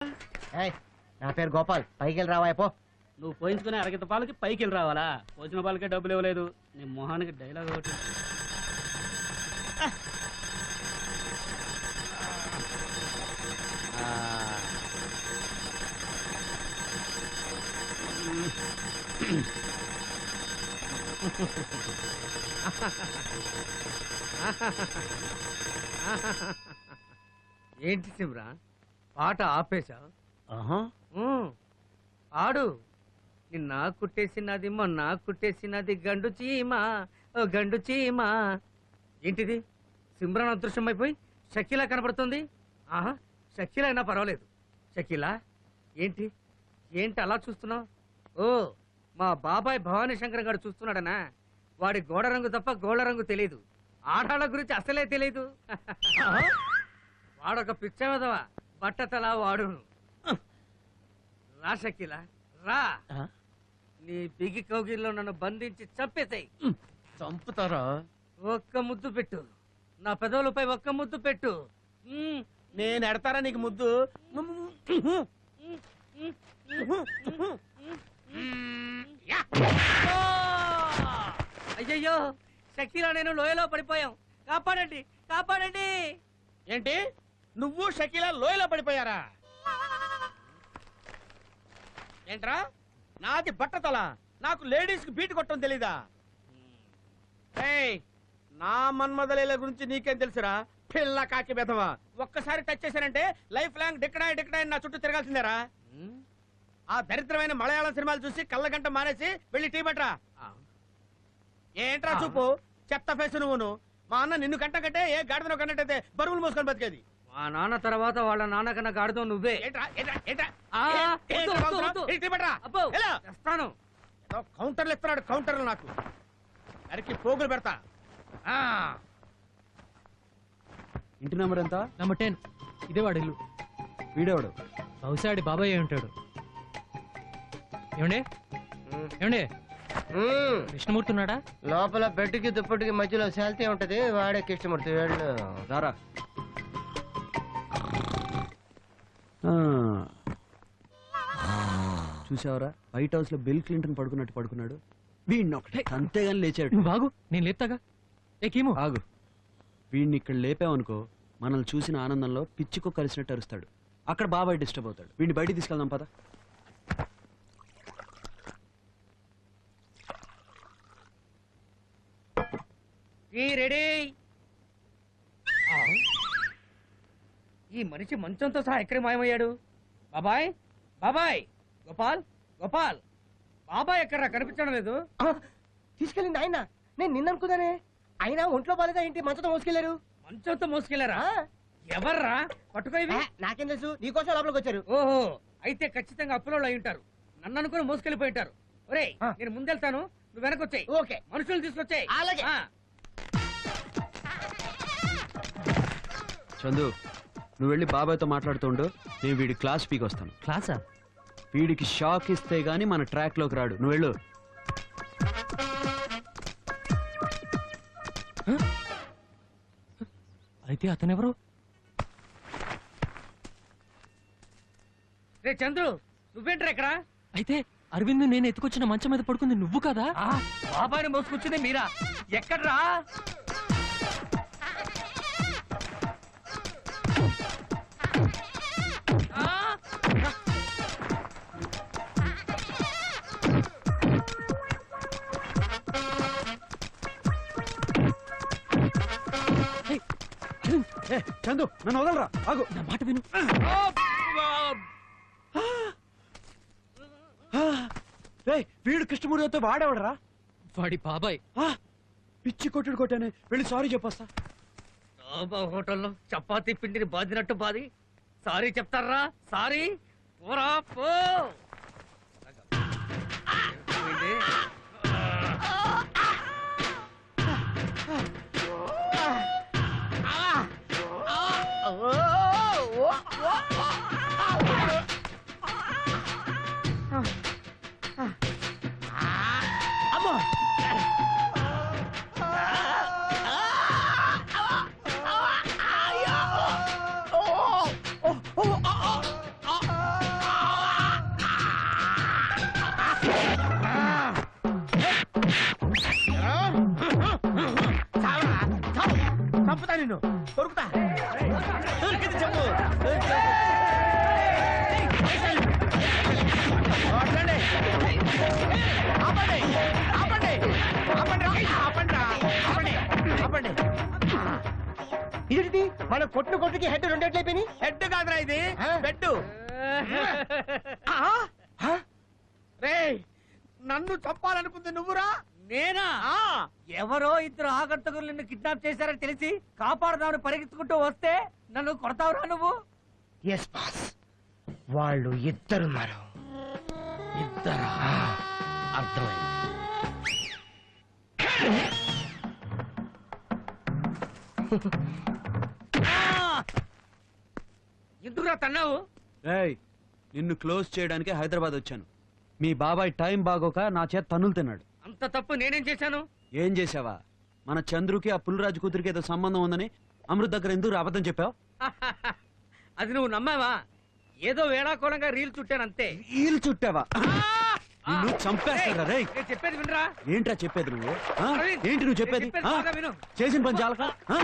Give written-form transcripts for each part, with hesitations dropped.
నా పేరు గోపాల్, పైకి వెళ్ళి రావా పో. నువ్వు పోయించుకునే అరగత పాలకి పైకి వెళ్ళి రావాలా? పోసిన పాలకే డబ్బులు ఇవ్వలేదు. నీ మొహానికి డైలాగ్ ఒకటి. ఏంటి శివరా, పాట ఆపేశా? ఆడు. నిన్న కుట్టేసినది మొన్న కుట్టేసినది గండు చీమా, ఓ గండు చీమా. ఏంటిది, సిమ్రాన్ అదృశ్యం అయిపోయి షకీలా కనబడుతుంది. ఆహా, షకీలా అయినా పర్వాలేదు. షకీలా ఏంటి ఏంటి అలా చూస్తున్నావు? ఓ, మా బాబాయ్ భవానీ శంకర్ గారు చూస్తున్నాడనా? వాడి గోడ రంగు తప్ప గోళ్ళ రంగు తెలియదు. ఆడాళ్ళ గురించి అసలే తెలియదు. వాడొక పిచ్చవదవా, బట్టతలా వాడును. రా షకీలా, రా. నీ బిగి కౌగిల్లో నన్ను బంధించి చంపేసాయి. చంపుతారా? ఒక్క ముద్దు పెట్టు, నా పెదవులపై ఒక్క ముద్దు పెట్టు. నేను ఎడతారా నీకు ముద్దు? అయ్యయ్యో, షకీలా నేను లోయలో పడిపోయాం. కాపాడండి, కాపాడండి. ఏంటి, నువ్వు షకీలా లోయలో పడిపోయారా? ఏంట్రా, నాది బట్టతల, నాకు లేడీస్ కి బీట్ కొట్టడం తెలీదా? నా మన్మదలీల గురించి నీకేం తెలుసురా పిల్ల కాకి బెదవా? ఒక్కసారి టచ్ చేశానంటే లైఫ్ లాంగ్ డిక్కడాయి డిక్కడాయి నా చుట్టూ తిరగాల్సిందేరా. ఆ దరిద్రమైన మలయాళం సినిమాలు చూసి కళ్ళగంట మానేసి వెళ్ళి టీ పట్రా. ఏంట్రా చూపు, చెత్త ఫేసు నువ్వును. మా అన్న నిన్ను కంట కంటే ఏ గాడిదనో కన్నట్టయితే బరువులు మోసుకొని బతికేది. మా నాన్న తర్వాత వాళ్ళ నాన్న కన్నా గాడితో నువ్వే. కౌంటర్లు ఇస్తున్నాడు, కౌంటర్లు నాకు అరికి పోగులు పెడతా. ఇంటి నెంబర్ ఎంత? నెంబర్ 10. ఇదే వాడి ఇల్లు. వీడేవాడు బహుశా ఆడి బాబాయ్ అయి ఉంటాడు. ఏమండే ఏమండే, కృష్ణమూర్తి ఉన్నాడా? లోపల బెడ్కి దుప్పటికి మధ్యలో శాల్తీ ఉంటది, వాడే కృష్ణమూర్తి. వెళ్ళు రారా. చూసావరా, వైట్ హౌస్ లో బిల్ క్లింటన్ పడుకున్నట్టు పడుకున్నాడు. వీడిని ఒకటే అంతేగాని లేచాడు. నువ్వు బాగు, నేను లేపుతాగా. ఏ కీము ఆగు. వీడిని ఇక్కడ లేపావనుకో, మనల్ని చూసిన ఆనందంలో పిచ్చికో కలిసినట్టు అరుస్తాడు. అక్కడ బాబాయ్ డిస్టర్బ్ అవుతాడు. వీడిని బయటికి తీసుకెళ్దాం పద. రెడీ. ఈ మనిషి మంచంతో సహా ఎక్కడికి మాయమయ్యాడు? బాబాయ్, బాబాయ్, గోపాల్, గోపాల్, బాబాయ్ ఎక్కడ్రా, కనిపించడం లేదు. తీసుకెళ్ళింది ఆయన, నేను నిన్న అనుకున్నానే. అయినా ఒంట్లో బాలేదా ఏంటి మంచంతో మోసుకెళ్లారు? మంచంతో మోసుకెళ్లారా? ఎవర్రా పట్టుకో ఇవి? నాకేం తెలుసు, నీకోసం లోపలికి వచ్చారు. ఓహో, అయితే ఖచ్చితంగా అప్పులో అయి ఉంటారు. నన్ను అనుకుని మోసుకెళ్ళిపోయి ఉంటారు. ఒరేయ్, నేను ముందెళ్తాను, నువ్వు వెనకొచ్చాయి. ఓకే, మనుషులు తీసుకొచ్చాయి. అలాగే. చందు, నువ్వు వెళ్ళి బాబాయ్తో మాట్లాడుతుండు, నేను వీడి క్లాస్ పీకి వస్తాను. క్లాసా? వీడికి షాక్ ఇస్తే గానీ మన ట్రాక్ లోకి రాడు. నువ్వు వెళ్ళు. అయితే అతనెవరు? రే చంద్రు, నువ్వేంట్రా ఇక్కడ? అయితే అరవింద్ నేను ఎత్తుకొచ్చిన మంచం మీద పడుకుంది నువ్వు కదా? బాబాయ్ని మోసుకొచ్చింది మీరా? ఎక్కడ్రా? చందు, నన్ను వదలరా, ఆగు. నా మాట విను. వీడు కృష్ణమూర్తితో వాడేవాడరా? వాడి బాబాయ్. పిచ్చి కొట్టుడు కొట్టానే, వెళ్ళి సారీ చెప్పొస్తా. హోటల్లో చపాతీ పిండిని బాదినట్టు బాది సారీ చెప్తారా? సారీ పోరా పో. చంపుతా నిన్ను కొరుకుతా దొరికింది చెప్పు ఆపండి ఆపండి ఆపండి ఆపండి ఆపండి ఆపండి ఇది మన కొట్టుకి హెడ్ రెండేట్లయిపోయి హెడ్ కాదురా ఇది బెడ్ రే నన్ను చంపాలనుకుంది నువ్వురా నేనా ఎవరో ఇద్దరు ఆగంతకులు నిన్ను కిడ్నాప్ చేశారని తెలిసి కాపాడదామని పరిగెత్తుకుంటూ వస్తే నన్ను కొడతావురా నువ్వు? ఎస్ బాస్ వాళ్ళు ఇద్దరున్నారు. ఇద్దరా అర్థమైంది. ఎందుకురా తన్నావు? ఏయ్ నిన్ను క్లోజ్ చేయడానికి హైదరాబాద్ వచ్చాను. మీ బాబాయ్ టైం బాగోక నా చేత తన్నులు తిన్నాడు. అంత తప్పు నేనేం చేశాను? ఏం చేసావా? మన చంద్రుకి ఆ పుల్లరాజు కూతురికి ఏదో సంబంధం ఉందని అమృత్ దగ్గర ఎందుకు అబద్ధం చెప్పావు? అది నువ్వు నమ్మావా? ఏదో వేళాకోళంగా రీల్ చుట్టాను అంతే. ఈలు చుట్టావా? నిన్ను చంపేస్తారా రేయ్? నేను చెప్పేది వినరా? ఏంట్రా చెప్పేది నువ్వు? ఆ? అరవింద్, ఏంటి నువ్వు చెప్పేది? నేను చెప్పేది ఆ? బాగా విను. చేసిన పని చాలక? ఆ?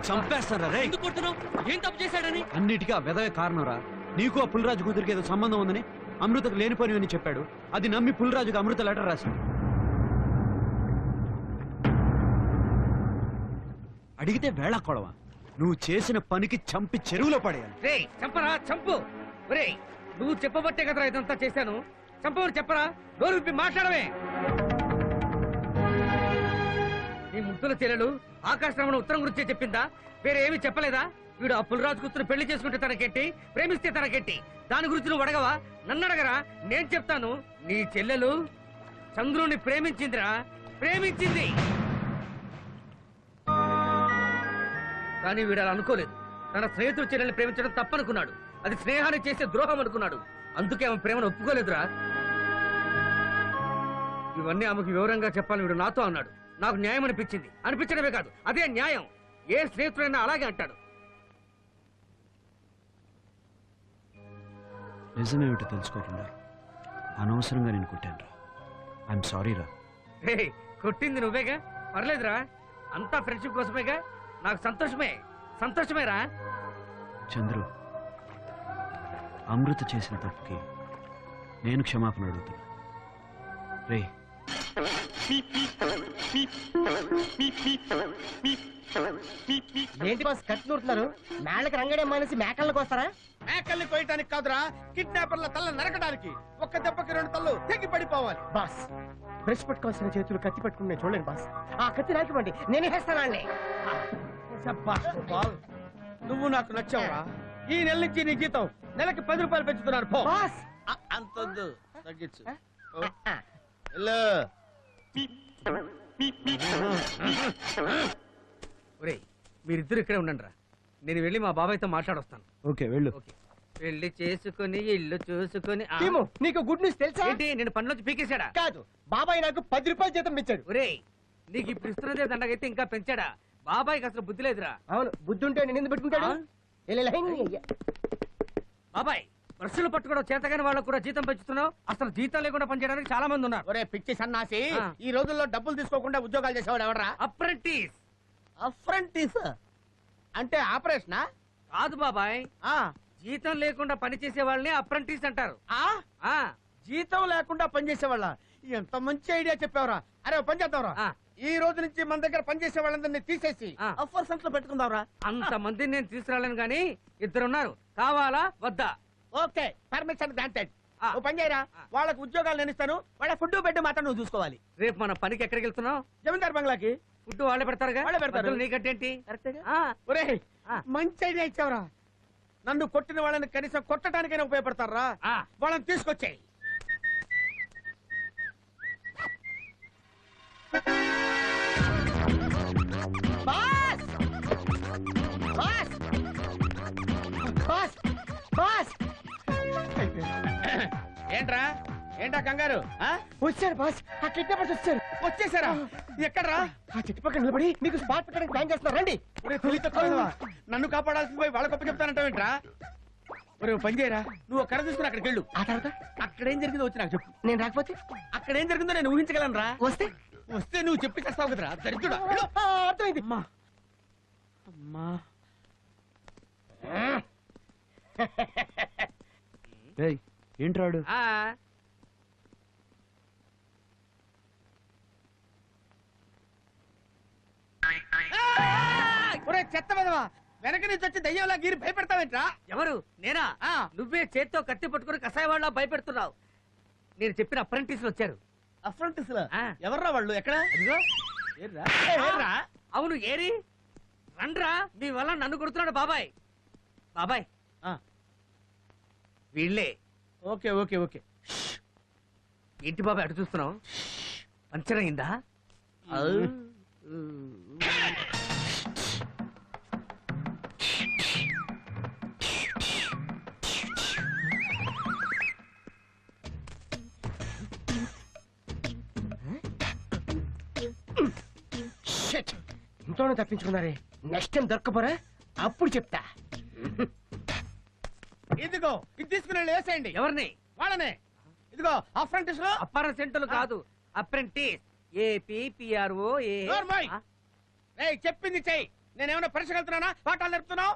చంపేస్తారా రేయ్? ఎందుకు కొడుతున్నావు? ఏం తప్పు చేశాడని? అన్నిటికీ ఆ వెదవే కారణంరా. నీకు ఆ పుల్లరాజు కూతురికి ఏదో సంబంధం ఉందని అమృతకు లేనిపోనివని చెప్పాడు. అది నమ్మి పుల్లరాజుకి అమృత లెటర్ రాశాడు. అడిగితే వేళ కొడవా? నువ్వు చేసిన పనికి చంపి చెరువులో పడేయాలి. రేయ్ చంపరా చంపు. రేయ్ నువ్వు చెప్పబట్టే కదరా ఇదంతా చేశాను. చంపవని చెప్పరా? నోరు విప్పి మాట్లాడవే. నీ ముద్దుల చెల్లెలు ఆకాశరామణ ఉత్తరం గురించే చెప్పిందా? వేరే ఏమీ చెప్పలేదా? వీడు ఆ పుల్లరాజు కూతురు పెళ్లి చేసుకుంటే తనకెట్టి, ప్రేమిస్తే తనకెట్టి. దాని గురించి నువ్వు అడగవా? నన్ను అడగరా? నేను చెప్తాను. నీ చెల్లెలు చంద్రుని ప్రేమించిందిరా, ప్రేమించింది. కానీ వీడు అలా అనుకోలేదు. తన స్నేహితుడు చెల్లెల్ని ప్రేమించడం తప్పనుకున్నాడు. అది స్నేహాన్ని చేసే ద్రోహం అనుకున్నాడు. అందుకే ఆమె ప్రేమను ఒప్పుకోలేదురా. ఇవన్నీ ఆమెకు వివరంగా చెప్పాలని వీడు నాతో అన్నాడు. నాకు న్యాయం అనిపించింది. అనిపించడమే కాదు, అదే న్యాయం. ఏ స్నేహితుడైనా అలాగే అంటాడు. నిజమేమిటో తెలుసుకోకుండా అనవసరంగా నేను కొట్టాను రా. ఐఎమ్ సారీ రా. రే కొట్టింది నువ్వేగా, పర్లేదురా. అంతా ఫ్రెండ్షిప్ కోసమేగా. నాకు సంతోషమే, సంతోషమేరా. చంద్రు, అమృత చేసిన తప్పుకి నేను క్షమాపణ అడుగుతున్నా. రే ఏంటి బాస్ కట్ నూరుతున్నారు? మేళ్ళకి రంగడే మానేసి మేకల్ని కోస్తారా? మేకల్ని కోయటానికి కాదురా, కిడ్నాపర్ల తల్ల నరకడానికి. ఒక్క దెబ్బకి రెండు తల్లు తెగి పడిపోవాలి. బాస్ బ్రష్ పట్టుకోవాల్సిన చేతులు కత్తి పట్టుకుని చూడండి బాస్. ఆ కత్తి నాకివ్వండి, నేనే వేస్తానండి. నువ్వు నాకు నచ్చావురా. ఈ నెల నుంచి నీ జీతం నెలకి 10 రూపాయలు పెంచుతున్నాను. పో. బాస్ అంతొద్దు, తగ్గించు. ఓ. వెళ్ళు. ఒరేయ్ మీరిద్దరు ఇక్కడే ఉండండి రా. నేను వెళ్ళి మా బాబాయ్తో మాట్లాడొస్తాను. ఓకే వెళ్ళు. ఓకే. పెళ్లి చేసుకుని ఇల్లు చూసుకుని టీము, నీకు గుడ్ న్యూస్ తెలుసా? ఏంటి నేను పనిలోంచి పీకేశాడా? కాదు, బాబాయ్ నాకు 10 రూపాయలు జీతం ఇచ్చాడు. ఒరేయ్ నీకు ఇప్పుడు ఇస్తున్నదే దండగైతే ఇంకా పెంచాడా? బాబాయ్కి అసలు బుద్ధి లేదురా. అవును, బుద్ధి ఉంటే నేను ఎందుకు పెట్టుకుంటాడు? బాబాయ్ బ్రష్లు పట్టుకోవడం చేతగాని వాళ్ళకు కూడా జీతం పెంచుతున్నావు. అసలు జీతం లేకుండా పనిచేయడానికి చాలా మంది ఉన్నారు. ఒరే పిచ్చి సన్నాసి, ఆ. ఈ రోజుల్లో డబ్బులు తీసుకోకుండా ఉద్యోగాలు చేసేవాడు ఎవడరా? అప్రెంటిస్. అప్రెంటిస్ అంటే ఆపరేషనా? కాదు బాబాయ్, ఆ జీతం లేకుండా పనిచేసే వాళ్ళని అప్రెంటిస్ అంటారు. ఆ ఆ జీతం లేకుండా పనిచేసేవాళ్ళ? ఎంత మంచి ఐడియా చెప్పావురా. అరే ఓ పని చేద్దాంరా. ఆ. ఈ రోజు నుంచి మన దగ్గర పనిచేసే వాళ్ళందరినీ తీసేసి ఆ. అఫర్ లో పెట్టుకుందాంరా. అంత మందిని నేను తీసుకురాలేను గాని ఇద్దరున్నారు. కావాలా వద్దా? Okay, permission granted. ఆ. ఓ పని చేయరా, ఆ. వాళ్ళకి ఉద్యోగాలు నేను ఇస్తాను. వాళ్ళ ఫుడ్ బెడ్ మాత్రం నువ్వు చూసుకోవాలి. రేపు మన పనికి ఎక్కడికి వెళ్తున్నావు? జమీందార్ బంగ్లాకి. ఫుడ్ వాళ్ళే పెడతారుగా? వాళ్ళే పెడతారు. మధ్యలో నీకట్టేంటి? ఆ, ఒరే ఆ. మంచి ఐడియా ఇచ్చావురా. నన్ను కొట్టిన వాళ్ళని కనీసం కొట్టడానికైనా ఉపయోగపడతారా? ఆ. వాళ్ళని తీసుకొచ్చాయి. బాస్ బాస్ బాస్ బాస్ ఏంట్రా, ఏంటా కంగారు? ఆ? వచ్చారు బాస్, ఆ కిడ్నాపర్స్ వచ్చారు. వచ్చేసారా? ఎక్కడ్రా ఆ చెట్టు పక్కన నిలబడి మీకు స్పాట్ పెట్టడానికి ప్లాన్ చేస్తున్నారు రండి. ఒరే తెలివి తక్కువ వెధవా. నన్ను కాపాడాల్సింది పోయి వాళ్ళ గొప్ప చెప్తానంటావేంట్రా? ఒరే ఓ పని చేయరా, నువ్వు కర్ర తీసుకుని అక్కడికి వెళ్ళు. ఆ తర్వాత అక్కడేం జరిగిందో వచ్చి నాకు చెప్పు. నేను రాకపోతే అక్కడేం జరిగిందో నేను ఊహించగలను రా. వస్తే వస్తే నువ్వు చెప్పి చేస్తావు కదరా దరిద్రుడా. వెళ్ళు. అర్థమైంది. అమ్మా అమ్మా ఏయ్ ఏంట్రాడు? ఒరే చెత్త వెధవా, వెనక నుంచి వచ్చి దయ్యంలా గీరి భయపెడతావేంట్రా? ఎవరు నేనా? ఆ. నువ్వే చేత్తో కత్తి పట్టుకుని కషాయవాళ్ళ భయపెడుతున్నావు. నేను చెప్పిన అప్రెంటిస్లు వచ్చారు. అఫ్రంటిస్ ఆ. ఎవర్రా వాళ్ళు? ఎక్కడ? అదిగో. ఏర్రా? ఏర్రా? అవును ఏరి రండ్రా, మీ వల్ల నన్ను కొడుతున్నాడు బాబాయ్. బాబాయ్ ఆ. వీళ్ళే. Okay okay okay. ఏంటి బాబాయ్ అటు చూస్తున్నావు? పంచర్ అయిందా? షిట్. ఇంట్లోనే తప్పించుకున్నారే. నెక్స్ట్ టైం దొరకపోరా అప్పుడు చెప్తా. ఇదిగో ఇది తీసుకుని వెళ్ళి వేసేయండి. ఎవరిని? వాళ్ళనే. ఇదిగో అఫ్రంటిస్ లో అప్పార సెంటర్లు కాదు, అప్రెంటిస్. ఏపీఆర్ఓ. నోర్మోయ్. ఏయ్ చెప్పింది చెయ్యి. నేనేమైనా పరీక్ష వెళ్తున్నానా, పాఠాలు నేర్పుతున్నావు?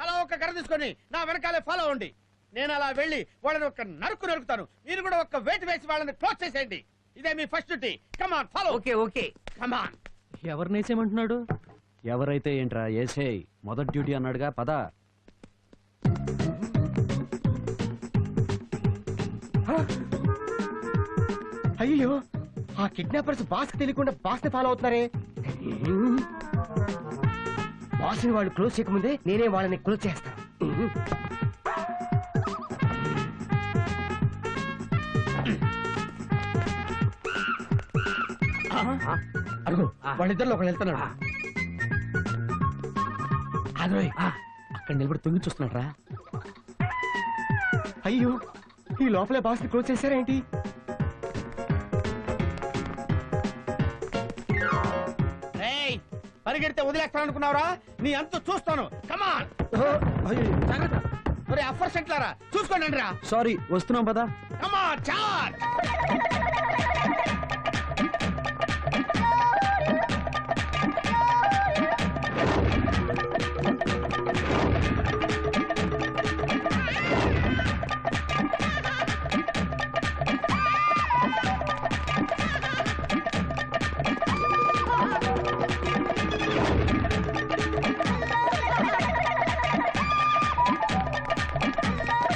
అలా ఒక కర్ర తీసుకొని నా వెనకాలే ఫాలో అవ్వండి. నేను అలా వెళ్ళి వాళ్ళని ఒక నరుకుతాను. మీరు కూడా ఒక వేటు వేసి వాళ్ళని క్లోజ్ చేసేయండి. ఇదే మీ first duty. Come on follow. Okay okay. Come on. ఎవరినేసేమంటున్నాడు? ఎవరైతే ఏంట్రా ఏసేయ్. మొదటి డ్యూటీ అన్నాడుగా, పద. అయ్యో ఆ కిడ్నాపర్స్ బాస్ కి తెలియకుండా బాస్ ని ఫాలో అవుతున్నారే. బాస్ ని వాళ్ళు క్లోజ్ చేయకముందే నేనే వాళ్ళని క్లోజ్ చేస్తాను. అడుగు వాళ్ళిద్దరిలో ఒకళ్ళు వెళ్తున్నాడు. ఆగ్రోయ్ అక్కడ నిలబడి తొంగి చూస్తున్నాడు రా. అయ్యో ఈ లోపలే బాస్ ని క్లోజ్ చేశారేంటి? పరిగెడితే వదిలేస్తాను అనుకున్నావురా? నీ అంత చూస్తాను. కమాన్. ఒరే అఫర్ సెంట్లారా చూసుకోండి రా. సారీ, వస్తున్నాం పద. కమాన్ చార్జ్.